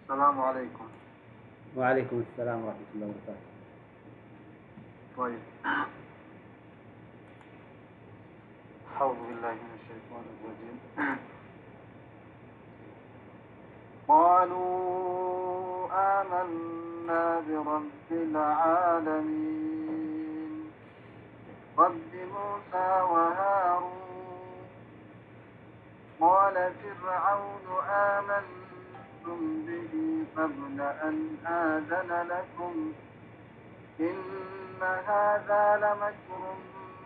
السلام عليكم. وعليكم السلام ورحمة الله وبركاته. طيب، أعوذ بالله من الشيطان الرجيم. قالوا آمنا برب العالمين رب موسى وهارون. قال فرعون آمنتم به قبل أن آذن لكم إن هذا لمكر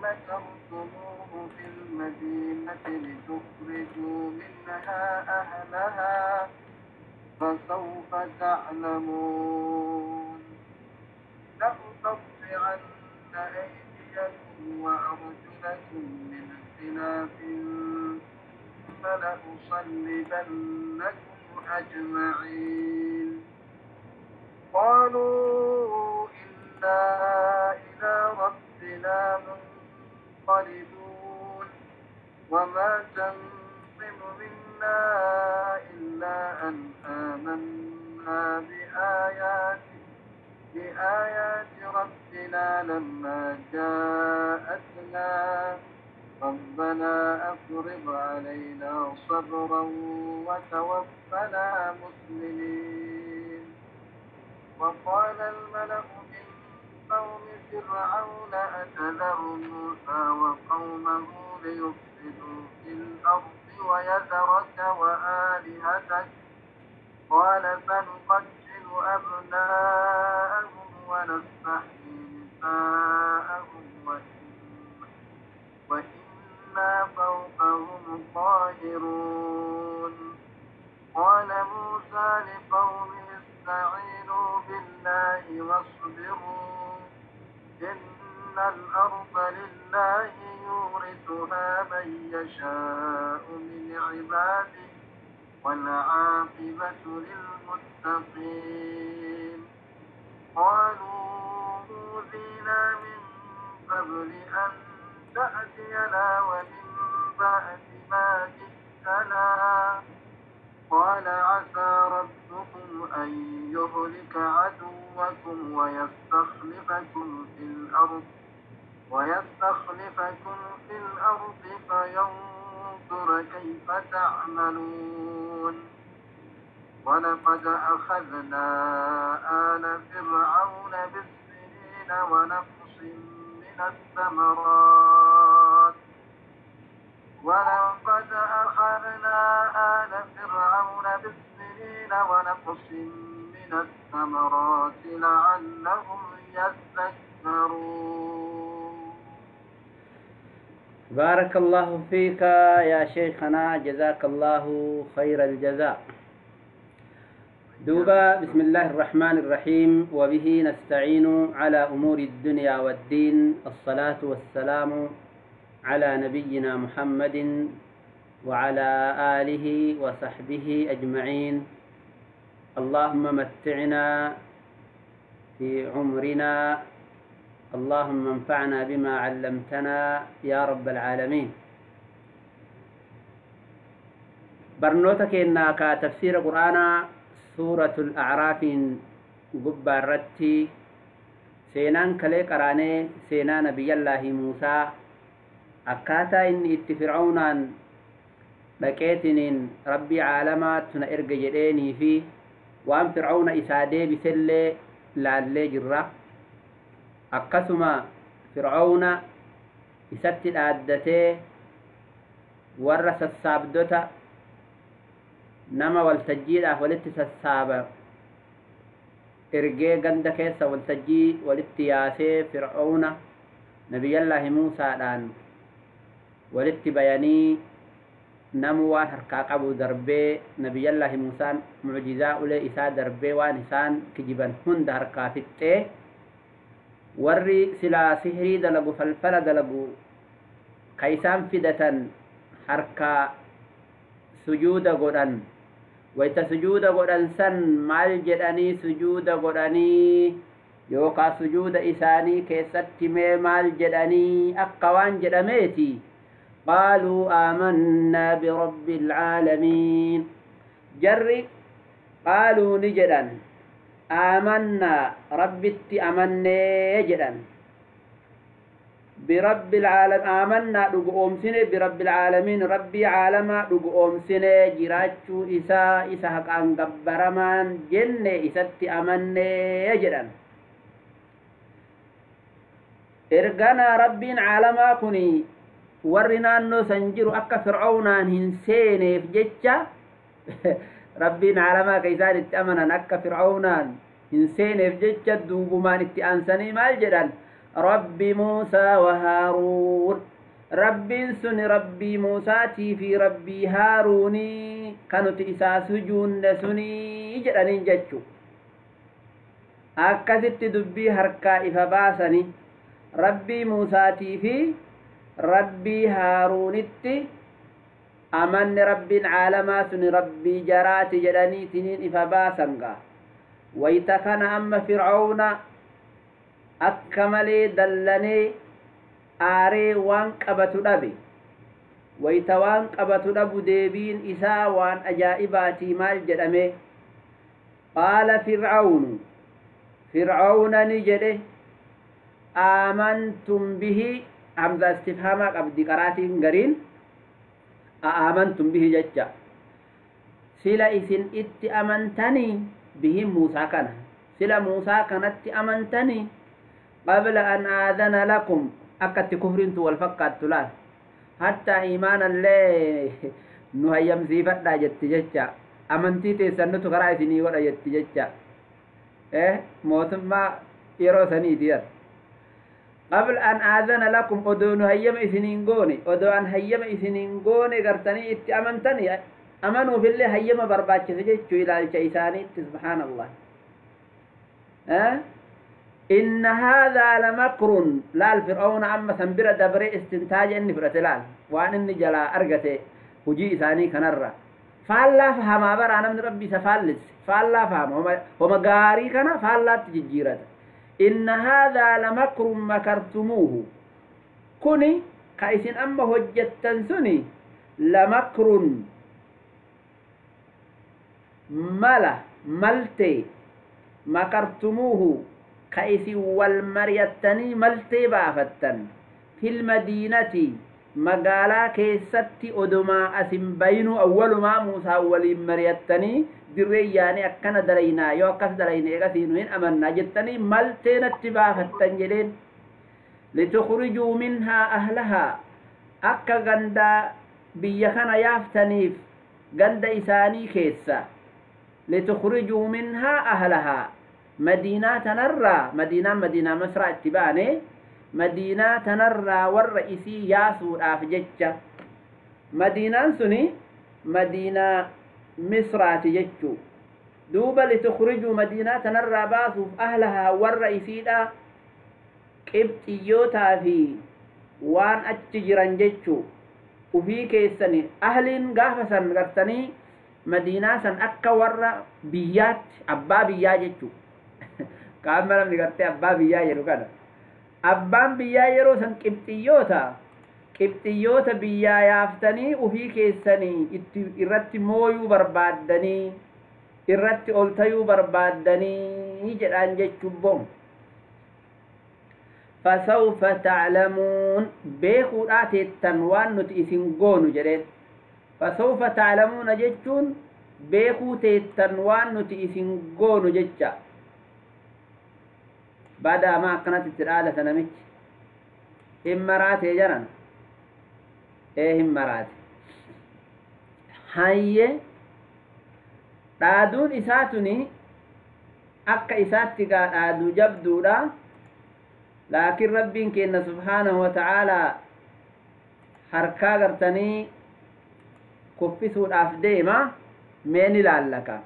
مكرتموه في المدينة لتخرجوا منها أهلها فسوف تعلمون. لأقطعن أيديكم وأرجلكم من خلاف ثم لأصلبنكم أجمعين. قالوا إنا إلى ربنا منقلبون وما تنقم منا إلا أن آمنا بآيات ربنا لما جاءتنا ربنا أفرغ علينا صبرا وتوفنا مسلمين. وقال الملأ من قوم فرعون أتذر موسى وقومه ليفسدوا في الأرض ويذرك وآلهتك قال سنقتل أبناءهم ونستحيي نساءهم وإنا فوقهم قاهرون. قال موسى لقومه استعينوا بالله واصبروا إن الأرض لله يورثها من يشاء من عباده والعاقبة للمتقين. قالوا أوذينا من قبل أن تأتينا ومن بعد ما جئتنا قال عسى ربكم أن يهلك عدوكم ويستخلفكم في الأرض فينظر كيف تعملون. ولقد أخذنا آل فرعون بالسنين ونقص من الثمرات لعلهم يذكرون. بارك الله فيك يا شيخنا، جزاك الله خير الجزاء. دوبا بسم الله الرحمن الرحيم، وبه نستعين على أمور الدنيا والدين. الصلاة والسلام على نبينا محمد وعلى آله وصحبه أجمعين. اللهم متعنا في عمرنا، اللهم انفعنا بما علمتنا يا رب العالمين. برنوتك إنك تفسير القرآن سورة الأعراف قبا الرتي سينان كلي قراني سينان نبي الله موسى أكاتا إني اتفرعونا بكيتنين ربي عالمات نرق جديني فيه وأن فرعون إسادي بسلي لعلي جرة أقسم فرعون إسات الآدتي ورس السابدوتا نما والتجيد ولتس السابة إرقي قندكيس والتجي ولتياسي فرعون نبي الله موسى الآن ولتبياني نموان حركا قبو دربي نبي الله موسى معجزاء لي إسا دربي وانسان كجبان هند حركا فتة ورّي سلا سهري دلقو فالفل دلقو كيسان فدة حركا سجود قرآن ويتا سجود قرآن سن مال جداني سجود قرآني يوقع سجود إساني كيست مال جداني أقوان جداميتي قالوا آمنا برب العالمين. جرّي قالوا نجدا آمنا ربتي أمني جدا برب العالم آمنا دقوم سنة برب العالمين ربي عالما دقوم سنة جراجو إسا حق أنقبرمان جنة إساتي أمني جدا إرغانا ربين عالما كني ورنا أنه سنجر أكا فرعونان هنسيني في جتشا ربين عالما كيسان اتأمنا أكا فرعونان هنسيني في جتشا دوبمان اتأنساني مال جدال ربي موسى وهارون ربين سن ربي موسى في ربي هاروني كانوا تئسا سجون سني جدالين جتشو أكا ست دبي هركا إفباسني ربي موسى في ربي هارونتي أمن رب العالمات سن ربي جرات جدني تنين إفباسنغا ويتكن أما فرعون أكملي دلني آري وان قبتو دبي ويتوان قبتو دبو ديبين إسا وان أجائباتي مال جدمي قال فرعون نجده آمنتم به همزة استفهامك أبدي قراتين قرين آمنتم به ججا سلا إسن إت أمنتني به موسى كان سلا موسى كانت أمنتني قبل أن آذن لكم أكت كفرين والفقات تلال حتى إيمانا اللي نهيم زيفت لا جت ججا أمنتي تسنة قرائسني ولا جت ججا موتم ما يروسني دير قبل أن آذن لكم أدون هيم إثنينغوني أدو أن هيم إثنينغوني قرتني أمنتني أمنوا في الله هيم برباك سجيتشو إلى الشيساني سبحان الله إن هذا لمكر لا الفرعون أما سنبر دبري استنتاج إني فرتلال وأن إني جلا أرغتي وجي إساني كنرى فالله فهم أبر أنا من ربي سفالس فالله فهم ومقاري كنا فالله تجيرت إن هذا لمكر مكرتموه كوني كايسين أما هجتن سني لمكر ملتي مكرتموه كايسي والمريتني ملتي بافتن في المدينة مقالا كيستي أدما أسم بينو أول ما موسى أولي مريتني درياني أكنا دلينا يوكس دلينا يغسينوين أمنا جتني ملتين اتبافتن جدين لتخرجوا منها أهلها أكا غندا بيخنا يافتنيف غندا إساني كيسا لتخرجوا منها أهلها مدينة تنرى مدينة مسرع اتباني مدينة تنرى والرئيسي ياسور آفجتش مدينة سني مدينة مصر تجتشو دوبا لتخرجوا مدينة تنرى باسوف أهلها والرئيسي دا قبطيوتا في وان أتجران جتشو وفي كيساني أهلين قافسا قرتني مدينة سن أكا ور بيات أبا بيا جتشو كاملا نقرتي أبا بيا يرو كان أبان بيا يرو سن قبطيوتا بيا يافتني وفي كيساني irratti mooyuu barbaadanii irratti oltayuu barbaadanii jedhaan jechuun فسوف تعلمون بيخودا تيتن وان نت اسين غونو جدين فسوف تعلمون جچون بيخو تيتن وان نت اسين غونو جچا بعد ما كانت الترالة سنمت امرات جرن امرات هاي دادون إساتني أكا إساتي قاد آدو جبدودا لكن ربين كينا سبحانه وتعالى حركا قرتني كفسو الأفديمة ميني لالكا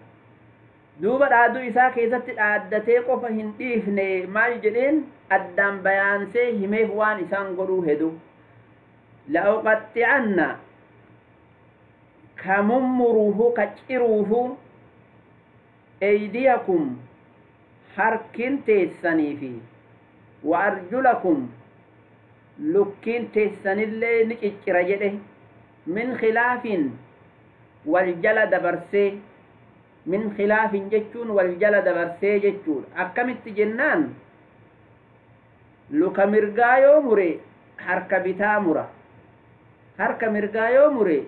دوبا دادو إسا كيسات آدتي قفا هنديفني مال جلين أدام بيان سي هميف وان إسان قلو هدو لأقطعن كممروه كتروه أيديكم حركين تيساني في وأرجلكم لكين تيساني اللي نكيك رجله من خلاف والجل دبرسي min khilaafin jechuun wal jala dabarsee jechuudha. Akkamitti jennaan luka mirgaa yoo mure harka bitaa mura, harka mirgaa yoo mure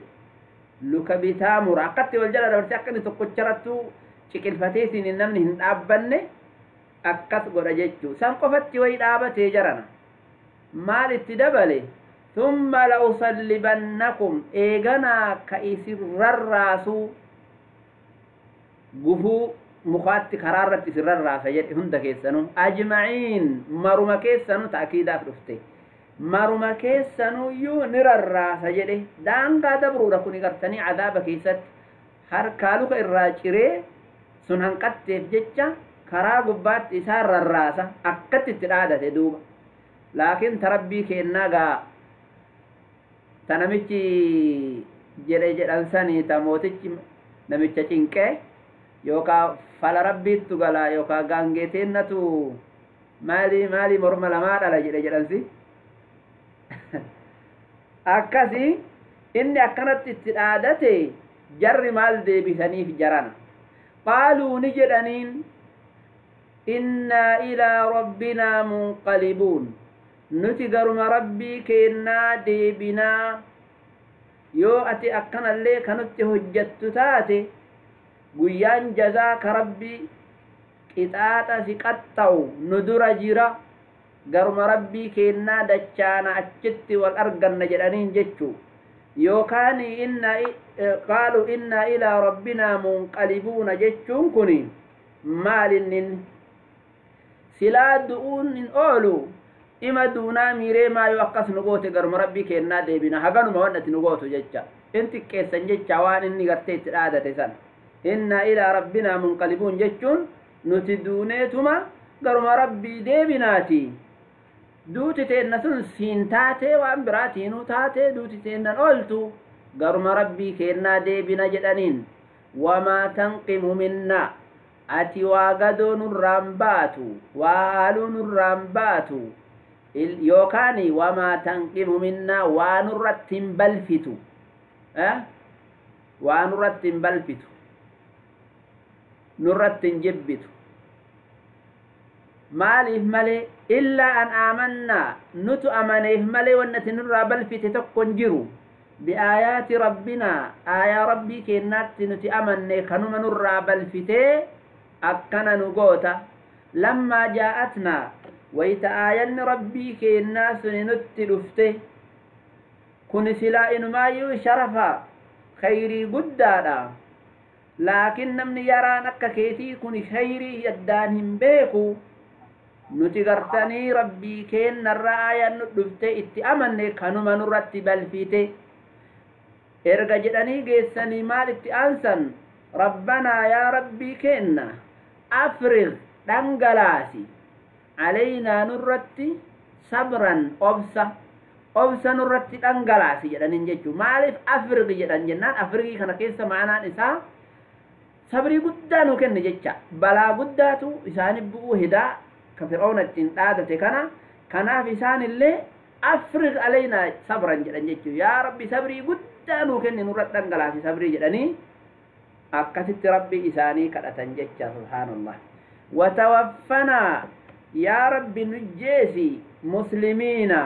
luka bitaa mura. Akkatti wal jala dabarsee akka inni tokkocharrattuu ciqilfateetiin namni hin dhaabbanne akkas godha jechuu. San qofatti wayi dhaabatee jarana maal itti dabale thumma la'usallibannakum eeganaa ka isin rarraasuu gufuu mukaatti karaarratti isin rarraasa jedhe hunda keessanuu ajma'iin maruma keessanuu ta'kiidaaf dhufte maruma keessanuyyuu ni rarraasa jedhe. daangaa dabruudha kuni gartanii cadaaba keessatti harkaa luka irraa ciree sun hanqatteef jecha karaa gubbaatti isaan rarraasa akkatti itti dhaadate duuba. laakiin tarabbii keennaa gaa tanamichi jedhan sanii ta mootichi namicha cinqee yookaan fala rabbiittu gala yookaan gaangeeteennatu maali morma lamaa dhala jedhansi akkasii inni akkanatti itti dhaadate jarri maal deebisaniif jarana qaaluu ni jedhaniin innaa ilaa rabbinaa munqalibuun nuti garuma rabbii keennaa deebinaa yoo ati akkanallee kanutti hojjattu taate guyyaan jazaa ka rabbii qixaaxa si qaxxa'u nu dura jira garuma rabbii keennaa dachaana achitti wal arganna jedhaniin jechuu. yookaan qaalu innaa ilaa rabbinaa munqalibuuna jechuun kuni maalinnin silaa du'uun hin oolu ima duunaa miiree maayoo akkas nu goote garuma rabbii keennaa deebina haganuma waan ati nu gootu jecha in xiqqeessan jecha waan inni gartee itti dhaadate san innaa ilaa rabbinaa munqalibuun jechuun nuti duuneetuma garuma rabbii deebinaati. duuti teenna sun siin taatee waan biraatiinuu taatee duuti teennan ooltu garuma rabbii keennaa deebina jedhaniin. wamaa tanqimu minnaa ati waa gadoo nurraan baatu waa haaluu nurraan baatu yookaan wamaa tanqimu minnaa waa nurratti hin balfitu waa nurratti hin balfitu nurratti hin jibbitu maaliif malee illaa an aamannaa nutu amaneef malee wannati nurraa balfite tokko hin jiru biaayaati rabbinaa aayaa rabbii keennaatti nuti amanne kanuma nurraa balfitee akkana nu goota. lammaa jaa'atnaa wayta aayanni rabbii keennaa suni nutti dhufte kun silaa inumaayyuu sharafa khayrii guddaadha. laakiin namni yaraan akka keetii kun khayrii yaddaan hin beeku. nuti gartanii rabbii keennarra aayaan nu dhufte itti amanne kanuma nurratti balfite erga jedhanii geessanii maal itti aansan rabbanaa yaa rabbii keenna afriq dhangalaasi alaynaa nurratti sabran obsa nurratti dhangalaasi jedhaniin jechuu. maaliif afriq jedhan jennaan afriqii kana keessa ma'anaan isaa sabrii guddaa nu kenne jecha balaa guddaatu isaaniif bu'uu hidaa ka fir'auna ittiin dhaadate kanaaf isaan illee afriq alaynaa sabran jedhan jechuu. yaa rabbi sabrii guddaa nuu kenni nurra dhangalaasi sabrii jedhanii akkasitti rabbii isaanii kadhatan jecha. subhaanallah. watawaffanaa yaa rabbi nujjeesi muslimiina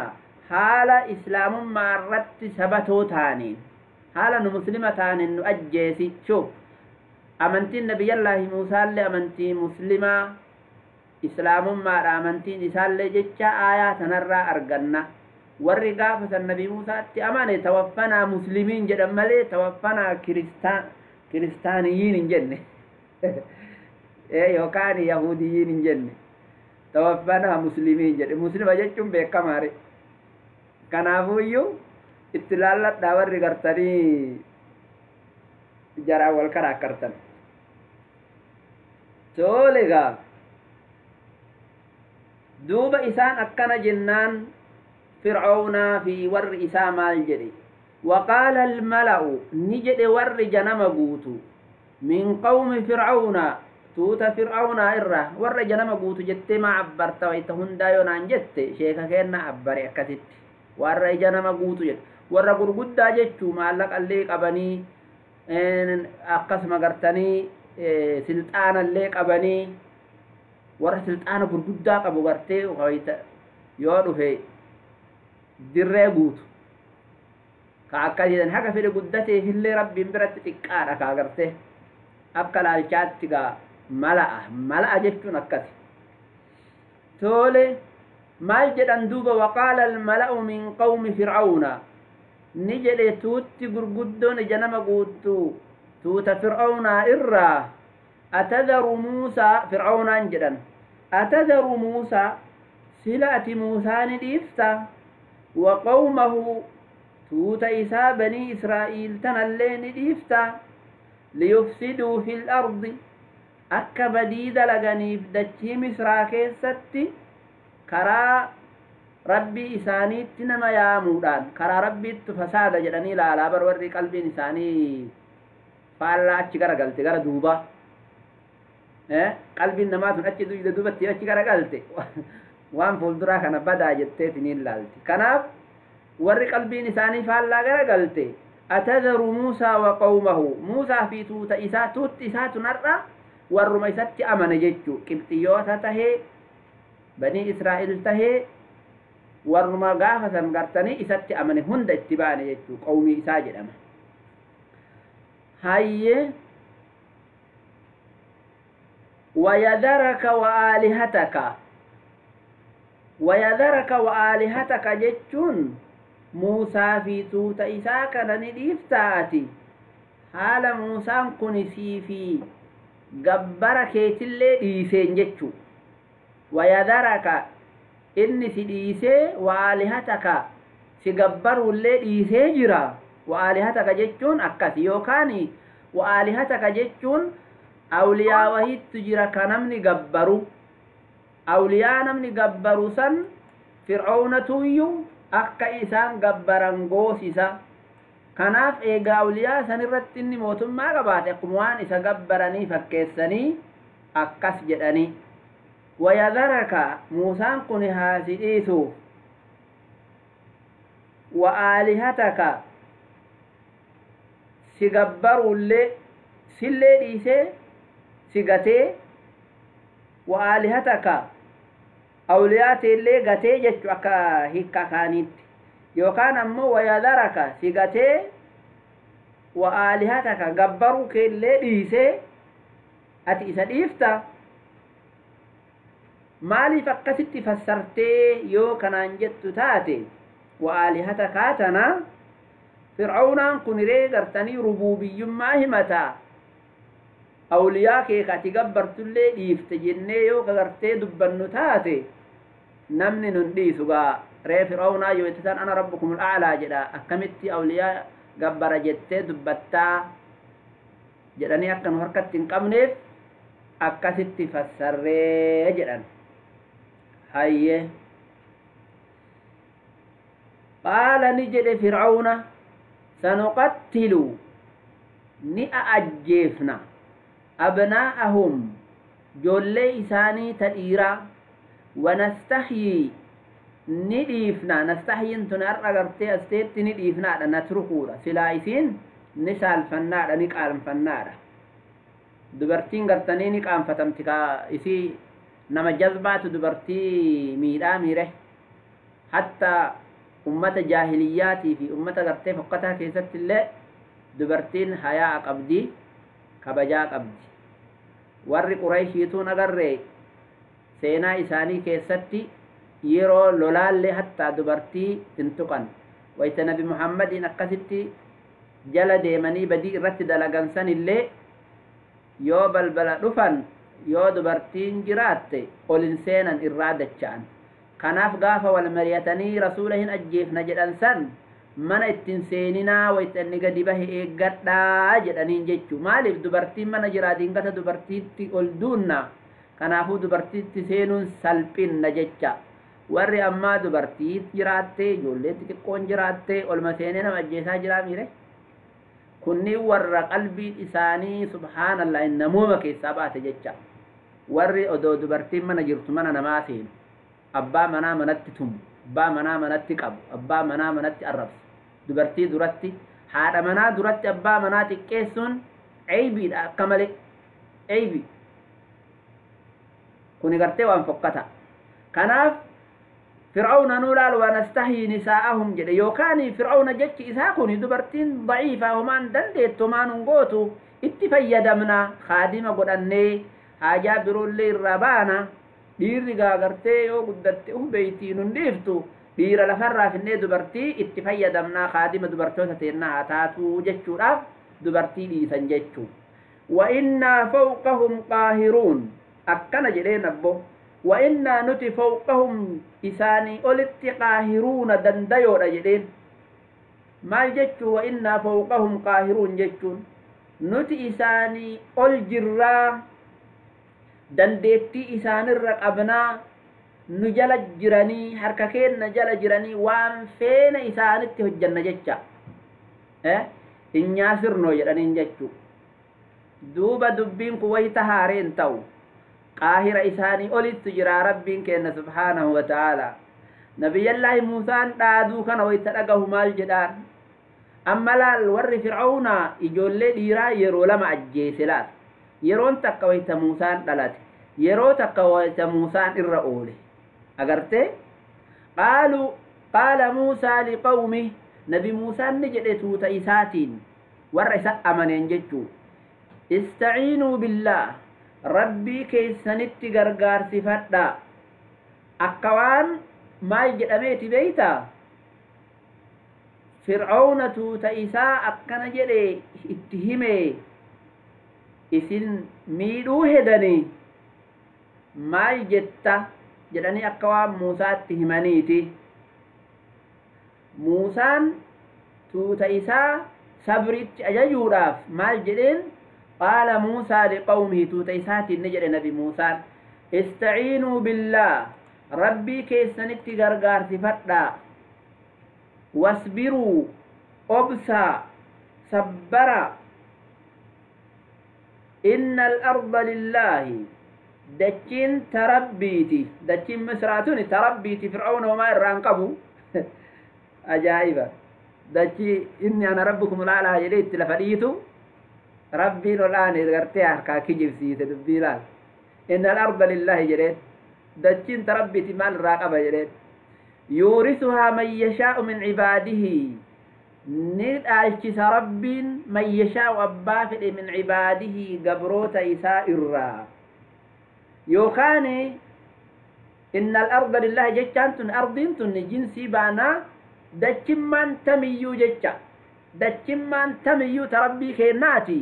haala islaamummaa irratti sabatoo taaniin haala nu muslima taaniin nu ajjeesi. shuf amantiin nabiyyallaahi muusaallee amantii muslimaa islaamummaadha amantiin isaallee jecha aayaa tanarraa arganna. warri gaafatan nabii muusaatti amane tawaffanaa muslimiin jedhan malee tawaffanaa kiristaaniyyiin hin jenne yookaan yahudiyyiin hin jenne tawaffanaa muslimiin jedhe. muslima jechuun beekamaare. kanaafuuyyuu itti laalladhaa warri gartanii jaraa wal karaakkartan. toolegaa duuba isaan akkana jennaan fir'aawnaa fi warri isaa maal jedhe waqaala almala'u ni jedhe warri janama guutu min qawmi fir'aawnaa tuuta fir'aawnaa irra warra janama guutu jettee maa abbarta wayta hundaa yoonaan jette sheeka keenna abbare akkasitti warra janama guutu jedhe. warra gurguddaa jechuu maallaqallee qabanii akkasuma gartanii silxaanallee qabanii warra silxaana gurguddaa qabu gartee wayita yoo dhufe dirree guutu ka akka jedhan haga fedhe guddateefillee rabbiin biratti xiqqaadha ka gartee akka laalchaatti gaa mala'a jechuun akkasi tole maal jedhan duuba waqaala almala'u min qawmi fir'auna ni jedhe tuutti gurguddoon ija nama guuttu tuuta fir'aunaa irraa atadharu muusaa fir'aunaan jedhan atadharu muusaa sila ati muusaa ni dhiifta wa qawmahu tuuta isaa banii israa'iil tanallee ni dhiifta liyufsiduu fil ardi akka badii dalaganiif dachii misraa keessatti karaa rabbii isaaniitti nama yaamuudhaan karaa rabbiitti fasaada jedhanii ilaalaa bar warri qalbiin isaanii faallaa achi garagalte gara duuba qalbiin namaa sun achi duubatti achi garagalte waan fuulduraa kana badaa jetteetiin ilaalti kanaaf warri qalbiin isaanii faallaa garagalte atadharu muusaa wa qawmahu muusaa fi tuuta isaa tuutti isaa tunarra warruma isatti amane jechuu qibxiyyoota tahee banii israa'il tahee warruma gaafa san gartanii isatti amane hunda itti baane jechuu qawmii isaa jedhama hayye wayadharaka wa aalihataka jechuun muusaa fi tuuta isaa kana ni dhiiftaati haala muusaan kun sii fi gabbara keetillee dhiiseen jechuu wayadharaka inni si dhiisee wa aalihataka si gabbarullee dhiisee jira wa aalihataka jechuun akkasi yookaan wa aalihataka jechuun awliyaa wahittu jira ka namni gabbaru awliyaa namni gabbaru san fir'aunatuyyuu akka isaan gabbaran goosisa kanaaf eegaa awliyaa san irratti inni mootummaa qabaate akkuma waan isa gabbaranii fakkeessanii akkas jedhanii wayadharaka muusaan kun haasiidhiisuuf wa aalihataka si gabbarullee sillee dhiisee si gatee wa aalihataka awliyaateillee gatee jechu akka hiikka kaaniitti yookaan ammoo wayadharaka si gatee wa aalihataka gabbaruu keellee dhiisee ati isa dhiifta maaliif akkasitti fassartee yoo kanaan jettu taate wa aalihataka tana fir'aunaan kun ree gartanii rububiyyummaa himataa awliyaa kee ati gabbartullee dhiifte jennee yoo gartee dubbannu taate namni nun dhiisu gaa ree fir'aunaa yoo itti san ana rabbukumul a'laa jedha akkamitti awliyaa gabbara jettee dubbattaa jedhanii akka nu harkatti hin qabneef akkasitti fassarree jedhan hayye qaala ni jedhe fir'auna sanuqattilu ni ajjeefna abnaa'ahum joollee isaanii ta dhiiraa wanastahyii ni dhiifna nastahyiin tun har'a gartee asteetti ni dhiifnaadha natrukuudha silaa isiin ni saalfannaadha ni qaanfannaadha dubartiin gartanii ni qaanfatamti ka isii nama jazbaatu dubartii miidhaa miire hatta ummata jaahiliyyaatii fi ummata gartee fokkataa keessatti illee dubartiin hayaa qabdi kabajaa qabdi warri qurayshiituun agarree seenaa isaanii keessatti yeroo lolaallee hatta dubartii hin tuqan wayta nabi muhammadiin akkasitti jala deemanii badii irratti dalagansan illee yoo balbala dhufan yoo dubartiin jiraatte olin seenan irraa dacha'an kanaaf gaafa wal mariyatanii rasuula hin ajjeefna jedhan san mana ittiin seeninaa wayta inni gadi bahe eeggadhaa jedhaniin jechuu maaliif dubartiin mana jiraa diingata dubartiitti ol duunna kanaafuu dubartiitti seenuun salphinna jecha warri ammaa dubartii jiraattee ijoollee xixiqqoon jiraattee olma seenee nama ajjeesaa jiraa miire kunniin warra qalbiin isaanii subhaanallah namooma keessaa baate jecha warri odoo dubartiin mana jirtu mana namaa seenu abbaa manaa manatti tumu abbaa manaa manatti qabu abbaa manaa manatti arrabsu dubartii duratti haadha manaa duratti abbaa manaa xiqqeessuun ceebiidha akka malee عيبي كوني قرتي وان فقطا كناف فرعون نولال ونستحي نساءهم جد يوكاني فرعون جتش إساكوني دبرتين ضعيفة ومان دندت ومان نقوتو اتفيدمنا خادمة قدني حاجة برولي الربانا dhiirri gaagartee yoo guddatte beeytii nun dhiiftu dhiira lafarraa finnee dubartii itti fayyadamnaa kaadima dubartoota teennaa haa taatu jechuudhaaf dubartii dhiisan jechuu wa innaa fawqahum qaahiruun akkana jedheen abbo wa innaa nuti fawqahum isaanii olitti qaahiruuna dandayoodha jedheen maal jechuu wa innaa fawqahum qaahiruun jechuun nuti isaanii ol jirraa dandeettii isaanirra qabnaa nu jala jiranii harka keenna jala jiranii waan feena isaanitti hojjanna jecha inyaasirnoo jedhaniin jechuu duuba dubbiin kun wayita haareen ta'u qaahira isaanii olitti jira rabbiin keenna subhaanahu wa ta'ala nabiyyallaahi muusaan dhaaduu kana wayita dhagahu maal jedhaan amma laal warri fir'auna ijoollee dhiiraa yeroo lama ajjeese laal yeroon takka wayta muusaan dhalate yeroo takka wayta muusaan irra oole agarte qaala muusaa liqawmi nabi muusaan ni jedhe tuuta isaatiin warra isa amaneen jechuu istaciinuu billah rabbii keessanitti gargaarsifadha akka waan maal jedhameeti beeyta fir'auna tuuta isaa akkana jedhe itti hime isin miidhuu hedanii maal jetta jedhanii akka waan muusaatti himaniiti muusaan tuuta isaa sabriitti ajajuudhaaf maal jedheen qaala muusaa liqawmihi tuuta isaatiin ni jedhe nabi muusaan istaciinuu billaa rabbii keessanitti gargaarsifadhaa wasbiruu obsaa sabbara إن الأرض لله دچين تربيتي دچين مسراتوني تربيتي فرعون وما يرانقبوا أجائبا دچي إني أنا ربكم الأعلى جليت لفديتو ربي الآن إذا كاكي جبسي تدبيلال إن الأرض لله جليت دچين تربيتي مال راقبة جليت يورثها من يشاء من عباده نيد ألشيس رب من يشاء أبافد من عباده قبروت إساء الرا يوخاني إن الأرض لله جتشانتن أرضين جنسي بانا دچمان تميو جتشا دچمان تميو تربي خيناتي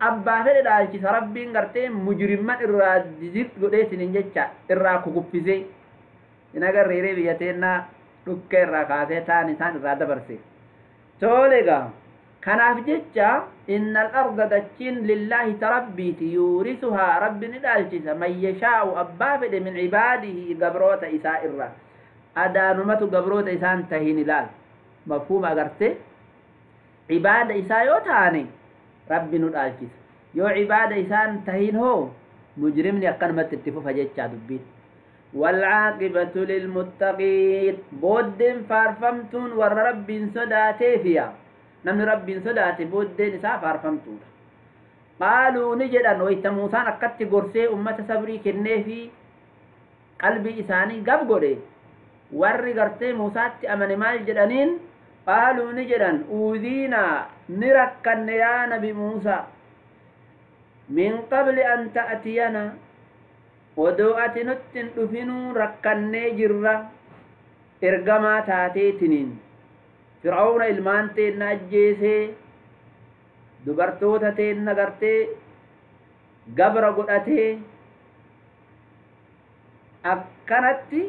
أبافد ألشيس رب قرتين مجرمان الرا ديزيت قديتن جتشا الرا كوكوبيزي إناقر ريري بيتينا نكي الرا كاسي تاني الرا دبرسي تولغا كناف جتشا إن الأرض دچين لله تربيت يورثها رب ندالجس من يشاء أبافد من عباده قبروت إساء الرا أدانمت قبروت إسان تهين لال مفهوم أغرتي عبادة إساء يوتاني رب ندالجس يو عبادة إسان تهين هو مجرمني أقن متتفو فجتشا دبيت والعاقبة للمتقين بودن فارفمتون ور رب صداتي فيها نمن رب صداتي بودن سا فارفمتون قالوا نجدا ويتا موسى نكت غرسي أمة صبري كنفي قلبي إساني قب غوري ور غرتي موسى أمن مال جدانين قالوا نجدا أوذينا نركن يا نبي موسى من قبل أن تأتينا odoo ati nutti hin dhufinuu rakkannee jirra ergamaa taateetiniin fir'auna ilmaan teenna ajjeesee dubartoota teenna gartee gabra godhatee akkanatti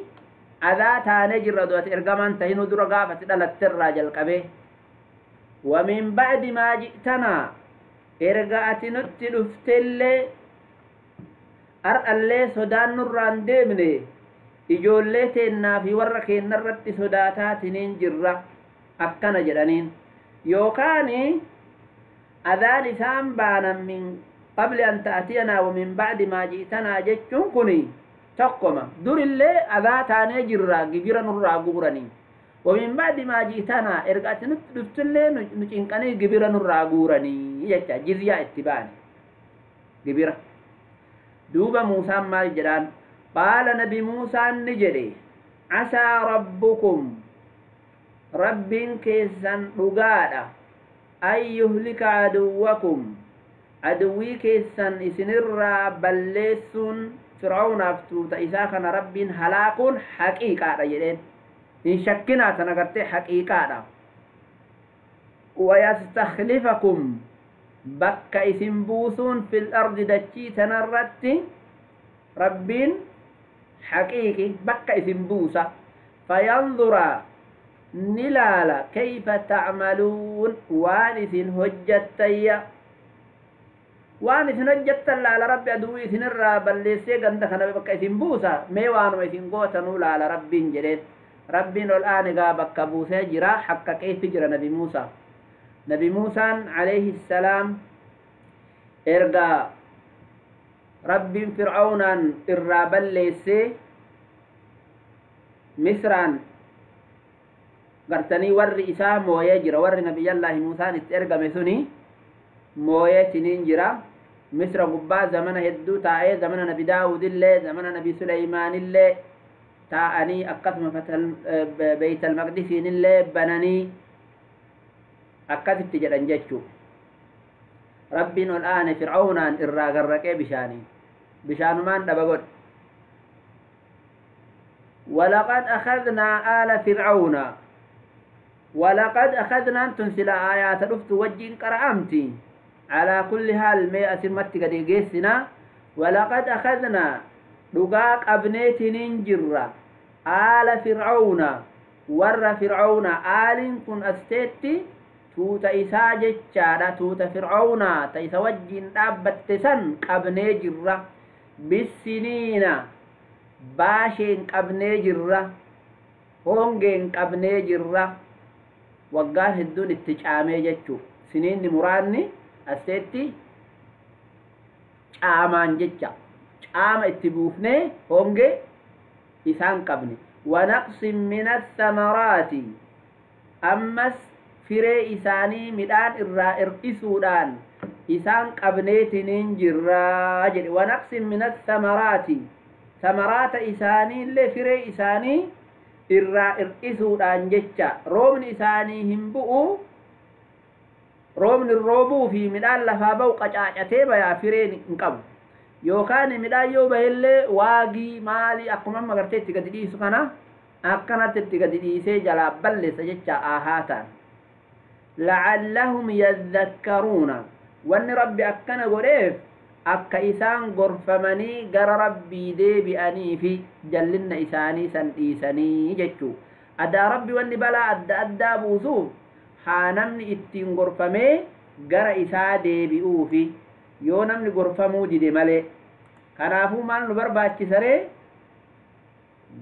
adaa taanee jirra odoo ati ergamaan tahinuu dura gaafati dhalatterraa jalqabee ومن بعد ما جئتنا إرجعت نتي دفتلي أرألي سودان نران ديمني إجولي تينا في ورقي نرد سوداتاتنين جرة أكنا جرانين يوكاني أذان سام بانا من قبل أن تأتينا ومن بعد ما جئتنا جتشون كني تقوما دور اللي أذاتاني جرة جبيرا نرى قوراني ومن بعد ما جئتنا إرقات نتفتلي نجنقني جبيرا نرى قوراني يجتا جزيا اتباني جبيرا دوبا موسى ما جران قال نبي موسى نجري عسى ربكم رب كيسان رقادا أن يهلك عدوكم عدوي كيسان إسنر بلسون فرعون أفتوت إذا كان رب هلاك حقيقة رجلين إن شكنا تنقرت حقيقة ويستخلفكم بك اسم بوسون في الأرض دجي تنرت رب حقيقي بك اسم بوسة فينظر نلالا كيف تعملون وانس هجتيا وانس هجت على رب أدوي سنرى بل ليسي قندك بك اسم بوسة ميوان ويسن قوتنو على رب جريت رب الآن قابك بوسة جرا حق كيف جرى نبي موسى نبي موسى عليه السلام إرقى رب فرعون إرابل ليسي مصران قرتني ور إساء موية جرى ور نبي الله موسى إرقى مسوني موية تنين جرى مصر قبا زمن هدو تاء زمن نبي داود الله زمن نبي سليمان الله تاءني أقسم فتح بيت المقدسين الله بناني أكثت جدًا جتشو ربنا الآن فرعون إرّا غرّكي بشان مان دبقود ولقد أخذنا آل فرعون ولقد أخذنا تنسل آيات رفت وجين كرامتي على كل حال مئة سمت قد يقسنا ولقد أخذنا دقاق أبنيت ننجر آل فرعون ور فرعون آل كن أستيتي توتا إسا جتشارا توتا فرعونا تيسا وجين دابتسن قبني جرة بالسنين باشين قبني جرة هونجين قبني جرة وقال هدون اتجامي جتشو سنين مراني أستيتي عامان جتشا عام اتبوفني هونجي إسان قبني ونقص من الثمرات أمس firee isaanii midhaan irraa ir'isuudhaan isaan qabneetiniin jirraa jedhe wanaqsin minas samaraati samaraata isaanii illee firee isaanii irraa ir'isuudhaan jecha roobni isaanii hin bu'u roobni roobuu fi midhaan lafaa ba'u qacaacatee bayaa fireen hin qabu yookaan midhaan yoo bahillee waagii maalii akkuma amma garteetti gadi dhiisu kana akkanatti itti gadi dhiisee jalaa balleessa jecha ahaataan لعلهم يذكرون وان ربي أكنا قريف أكا إسان غرفمني قر ربي دي بأني في جلن إساني سن إساني جتشو أدا ربي وان بلا أدى بوسوف حانمني اتين غرفمي قر إسا دي بأوفي يونمني غرفمو دي ملي كنافو مان نبرباتي سري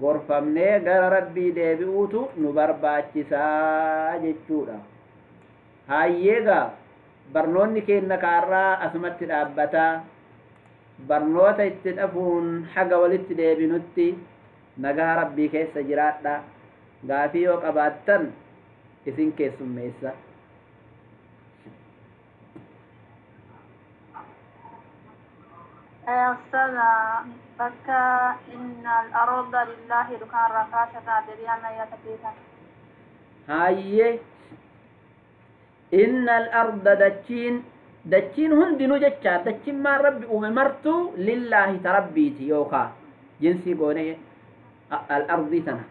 غرفمني قر ربي دي بأوتو نبرباتي سا جتشو hayyeega barnoonni keenna kaarraa asumatti dhaabbataa barnoota itti dhafuun haga walitti deebinutti nagaa rabbii keessa jiraadha gaafii yoo qabaattan isin keessummeessa أستاذ بكى إن الأرض لله دكان ركاسة دريانا يتكيسا هاي إن الأرض دچين هندنو جچا دچين ما ربي أمرتو لله تربيتي يوكا جنسي قوني الأرض تنا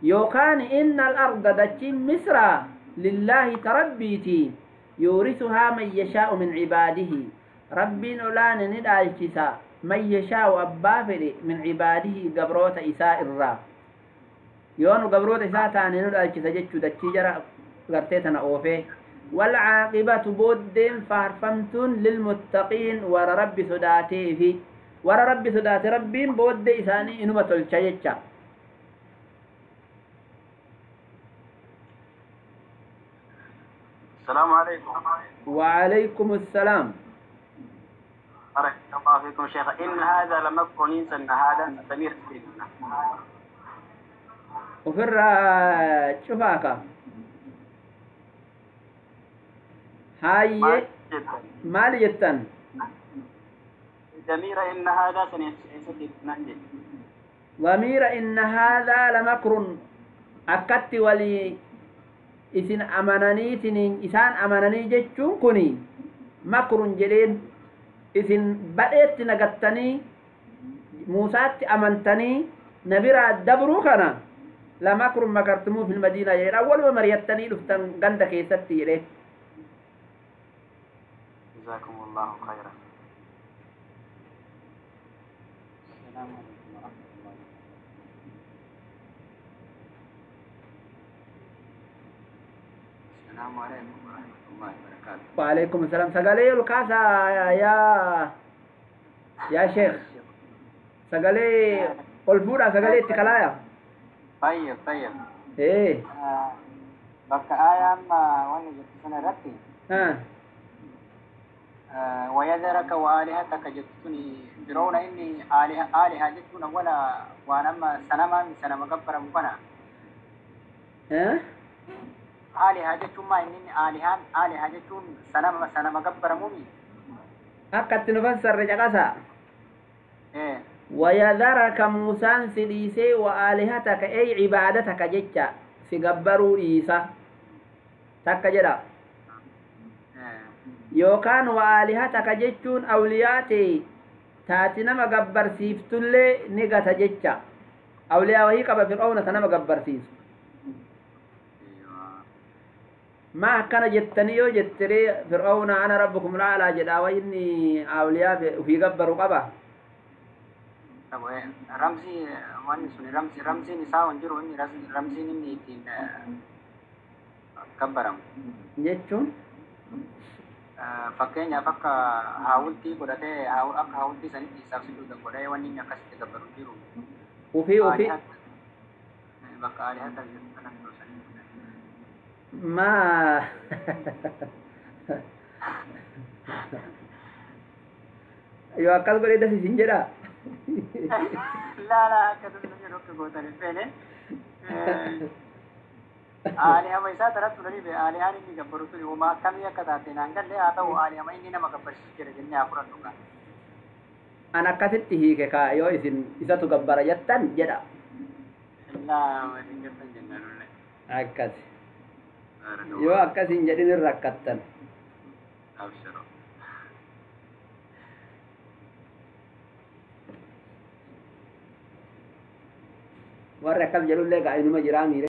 يوكان إن الأرض دچين مصر لله تربيتي يورثها من يشاء من عباده ربي نولان ندالكسا من يشاء أبافر من عباده قبروت إساء الرا يونو قبروت إساء تاني ندالكسا جچو دچي جرى غرتيتنا أوفي والعاقبة بود فارفمتون للمتقين ور رب سداتي في ور رب سداتي ربين بود إساني إنما تلشيتشا السلام عليكم. وعليكم السلام. بارك الله فيكم شيخ. إن هذا لمكر إنسان هذا سمير سيدنا. وفر شوفاك هاي مالي جتن ضمير إن هذا سنسجد ننجد ضمير إن هذا لمكر أكت ولي إسن أمانني تنين إسان أمانني جتشون كوني مكر جلين إسن بدأت نغتني موسى أمنتني نبرا الدبرو كنا لمكر مكرتمو في المدينة أول ما مريتني لفتن غندك يستي إليه جزاكم الله خيرا. السلام عليكم ورحمة الله. السلام عليكم ورحمة الله وبركاته. وعليكم السلام. سقالي الكاسة يا شيخ سقالي الفورة سقالي اتكالايا. طيب طيب. ايه بك آية ما وانا جبت سنة رتي. ويذرك وآلهتك جبتني فرعون إني آلهة جبتنا ولا وأنا سنما من سنما قبر مقنا. آلهة جبتما إني آلهة جبتون سنما قبر مؤمن. أكت نفسر رجعسا. إيه. ويذرك موسى سليسي وآلهتك أي عبادتك جتة سيقبروا إيسا تكجرا يوكان وآلهتك جتون أولياتي تاتنا مقبر سيفتل نغة جتة أولياء وهي قبل فرعون تنا مقبر سيس ما كان جتنيو جتري فرعون أنا ربكم الأعلى جدا وإني أولياء في قبروا قبا رمزي واني سوني رمزي نساء ونجرو إني رمزي إني تين كبرم جتون fakkeenya fakka haawultii godhatee akka haawultii sanitti isaaf siduudan godhee wanni inni akkasitti gabbaru jiru ufii bakka aalihata jedhu kanatti dosanii ma yoo akkas godhee dasiisin jedha laa akkasuma jedhu akka gootan hin feene Alihama isaa taratti turanii alihaan inni gabbaru tuni uumaa akkamii akka taate naan galle haa ta'u alihama inni nama gabbarsiisu jira jennee haa fudhannu kan. An akkasitti hiike kaa yoo isin isatu gabbara jettan jedha. Illaa waliin jettan jennaan ulle. Akkas. Yoo akkasiin jedhin hin rakkattan. Abshiro. Warri akkas jedhullee gaa inuma jiraa miire.